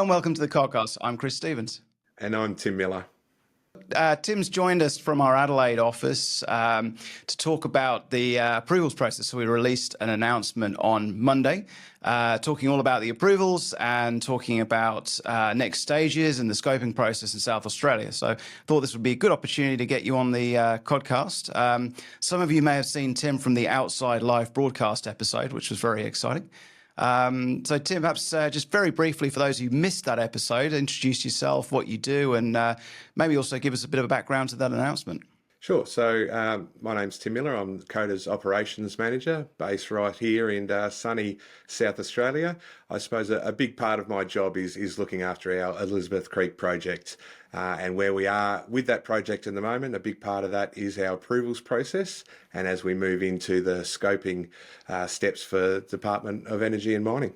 and welcome to the CodCast. I'm Chris Stevens. And I'm Tim Miller. Tim's joined us from our Adelaide office to talk about the approvals process. So we released an announcement on Monday talking all about the approvals and talking about next stages and the scoping process in South Australia. So I thought this would be a good opportunity to get you on the CodCast. Some of you may have seen Tim from the Outside live broadcast episode, which was very exciting. So Tim, perhaps just very briefly for those who missed that episode, introduce yourself, what you do, and maybe also give us a bit of a background to that announcement. Sure. So my name's Tim Miller. I'm Coda's operations manager based right here in sunny South Australia. I suppose a big part of my job is looking after our Elizabeth Creek project and where we are with that project at the moment. A big part of that is our approvals process. And as we move into the scoping steps for Department of Energy and Mining.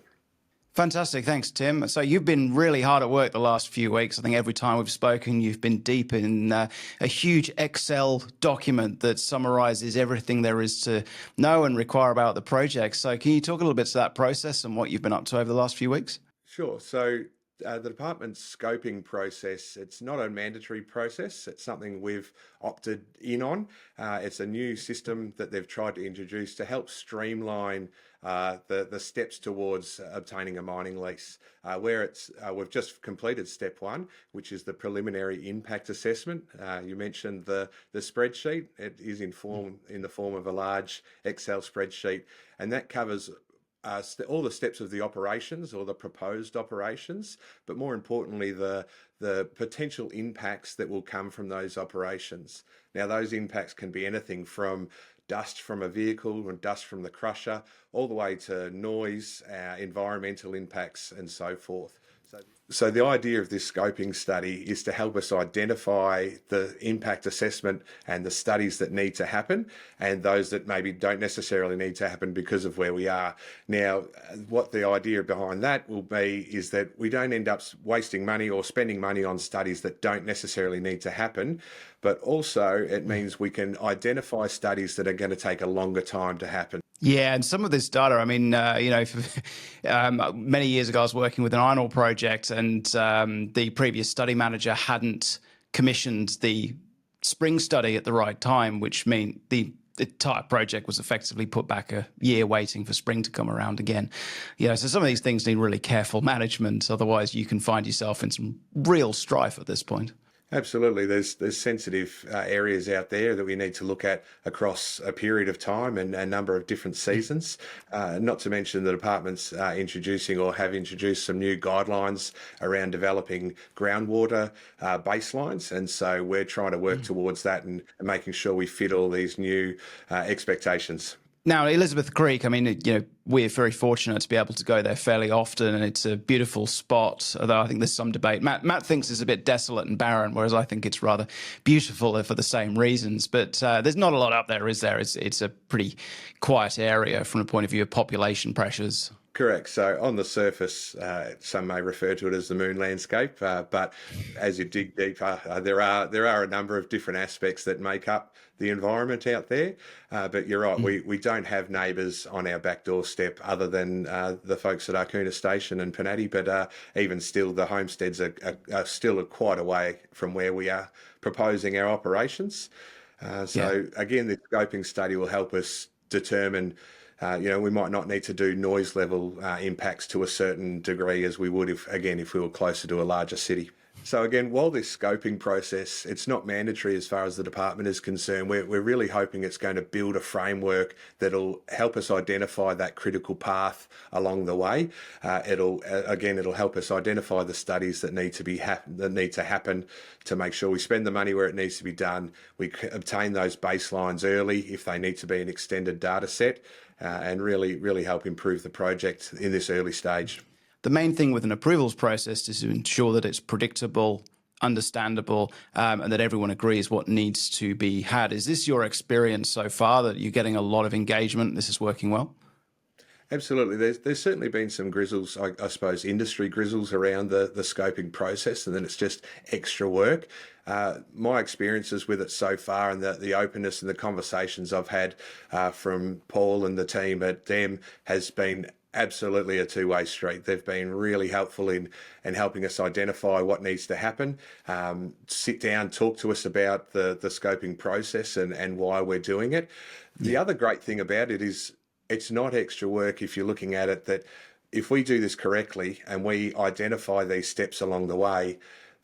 Fantastic. Thanks, Tim. So you've been really hard at work the last few weeks. I think every time we've spoken, you've been deep in a huge Excel document that summarizes everything there is to know and require about the project. So can you talk a little bit to that process and what you've been up to over the last few weeks? Sure. So the department's scoping process, it's not a mandatory process. It's something we've opted in on. It's a new system that they've tried to introduce to help streamline the steps towards obtaining a mining lease, where we've just completed step one, which is the preliminary impact assessment. You mentioned the spreadsheet. It is in the form of a large Excel spreadsheet, and that covers all the steps of the operations or the proposed operations, but more importantly, the potential impacts that will come from those operations. Now, those impacts can be anything from dust from a vehicle and dust from the crusher, all the way to noise, environmental impacts, and so forth. So the idea of this scoping study is to help us identify the impact assessment and the studies that need to happen and those that maybe don't necessarily need to happen because of where we are. Now, what the idea behind that will be is that we don't end up wasting money or spending money on studies that don't necessarily need to happen, but also it means we can identify studies that are going to take a longer time to happen. Yeah, and some of this data, I mean, many years ago I was working with an iron ore project and the previous study manager hadn't commissioned the spring study at the right time, which meant the entire project was effectively put back a year waiting for spring to come around again. So some of these things need really careful management, otherwise you can find yourself in some real strife at this point. Absolutely. There's sensitive areas out there that we need to look at across a period of time and a number of different seasons. Not to mention the department's introducing or have introduced some new guidelines around developing groundwater baselines. And so we're trying to work towards that and making sure we fit all these new expectations. Now, Elizabeth Creek, I mean, we're very fortunate to be able to go there fairly often, and it's a beautiful spot, although I think there's some debate. Matt thinks it's a bit desolate and barren, whereas I think it's rather beautiful for the same reasons. But there's not a lot up there, is there? It's a pretty quiet area from the point of view of population pressures. Correct. So on the surface, some may refer to it as the moon landscape, but as you dig deeper, there are a number of different aspects that make up the environment out there. But you're right, we don't have neighbours on our back doorstep other than the folks at Arcuna Station and Panatti, but even still, the homesteads are still quite a way from where we are proposing our operations. Again, the scoping study will help us determine we might not need to do noise level impacts to a certain degree as we would if we were closer to a larger city. So again, while this scoping process, it's not mandatory as far as the department is concerned, we're really hoping it's going to build a framework that'll help us identify that critical path along the way. It'll help us identify the studies that need to happen to make sure we spend the money where it needs to be done. We obtain those baselines early if they need to be an extended data set, and really help improve the project in this early stage. The main thing with an approvals process is to ensure that it's predictable, understandable, and that everyone agrees what needs to be had. Is this your experience so far, that you're getting a lot of engagement, this is working well? Absolutely. There's certainly been some grizzles, I suppose, industry grizzles around the scoping process, and then it's just extra work. My experiences with it so far and the openness and the conversations I've had from Paul and the team at DEM has been absolutely a two-way street. They've been really helpful in helping us identify what needs to happen, sit down, talk to us about the scoping process and why we're doing it. The other great thing about it is it's not extra work if you're looking at it, that if we do this correctly and we identify these steps along the way,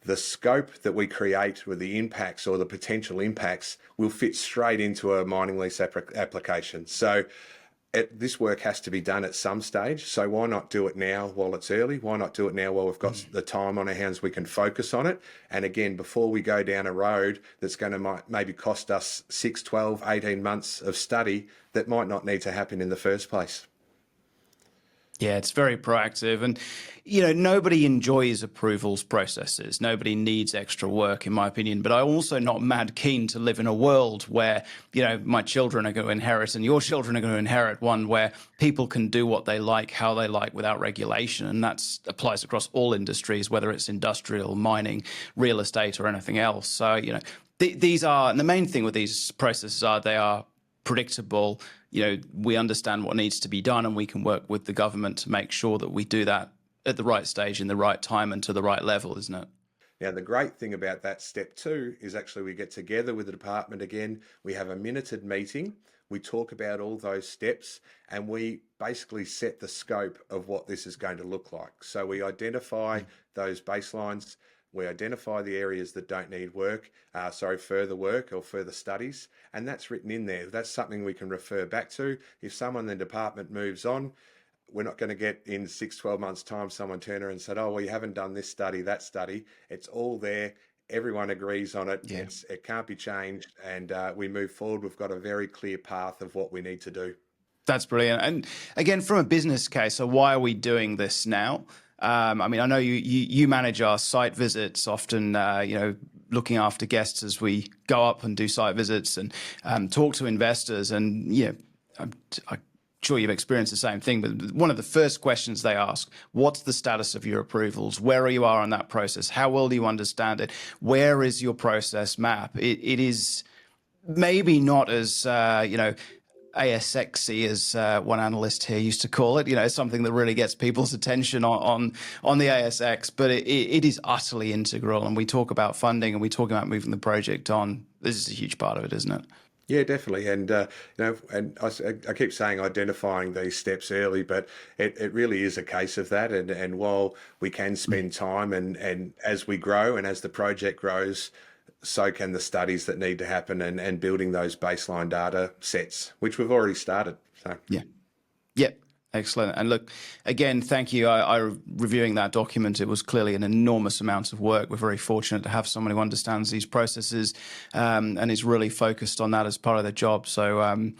the scope that we create with the impacts or the potential impacts will fit straight into a mining lease application. So this work has to be done at some stage. So why not do it now while it's early? Why not do it now while we've got the time on our hands, we can focus on it? And again, before we go down a road that's going to maybe cost us 6, 12, 18 months of study that might not need to happen in the first place. Yeah, it's very proactive. And, nobody enjoys approvals processes. Nobody needs extra work, in my opinion. But I'm also not mad keen to live in a world where, my children are going to inherit and your children are going to inherit one where people can do what they like, how they like, without regulation. And that applies across all industries, whether it's industrial, mining, real estate, or anything else. So, these are, and the main thing with these processes are they are predictable. We understand what needs to be done, and we can work with the government to make sure that we do that at the right stage, in the right time, and to the right level, isn't it? Now, the great thing about that step 2 is actually we get together with the department again. We have a minuted meeting. We talk about all those steps, and we basically set the scope of what this is going to look like. So we identify those baselines. We identify the areas that don't need further work or further studies, and that's written in there. That's something we can refer back to. If someone in the department moves on, we're not going to get in 6, 12 months' time someone turn around and said, oh, well, you haven't done this study, that study. It's all there. Everyone agrees on it. Yeah. It can't be changed, and we move forward. We've got a very clear path of what we need to do. That's brilliant. And again, from a business case, so why are we doing this now? I know you manage our site visits often, looking after guests as we go up and do site visits and talk to investors. And, I'm sure you've experienced the same thing, but one of the first questions they ask, what's the status of your approvals? Where you are in that process? How well do you understand it? Where is your process map? It is maybe not as, ASXy, as one analyst here used to call it, something that really gets people's attention on the ASX, but it is utterly integral. And we talk about funding and we talk about moving the project on. This is a huge part of it, isn't it? Yeah, definitely. And, and I keep saying identifying these steps early, but it really is a case of that. And while we can spend time and as we grow and as the project grows, so can the studies that need to happen and building those baseline data sets, which we've already started. So yeah, excellent. And look, again, thank you. I reviewing that document, it was clearly an enormous amount of work. We're very fortunate to have someone who understands these processes and is really focused on that as part of their job. So,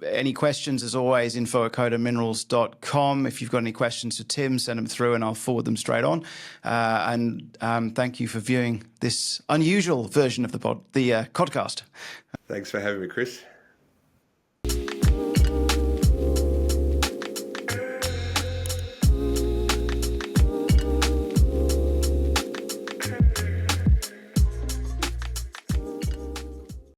any questions, as always, info@codaminerals.com. If you've got any questions for Tim, send them through and I'll forward them straight on. And thank you for viewing this unusual version of the CodCast. Thanks for having me, Chris.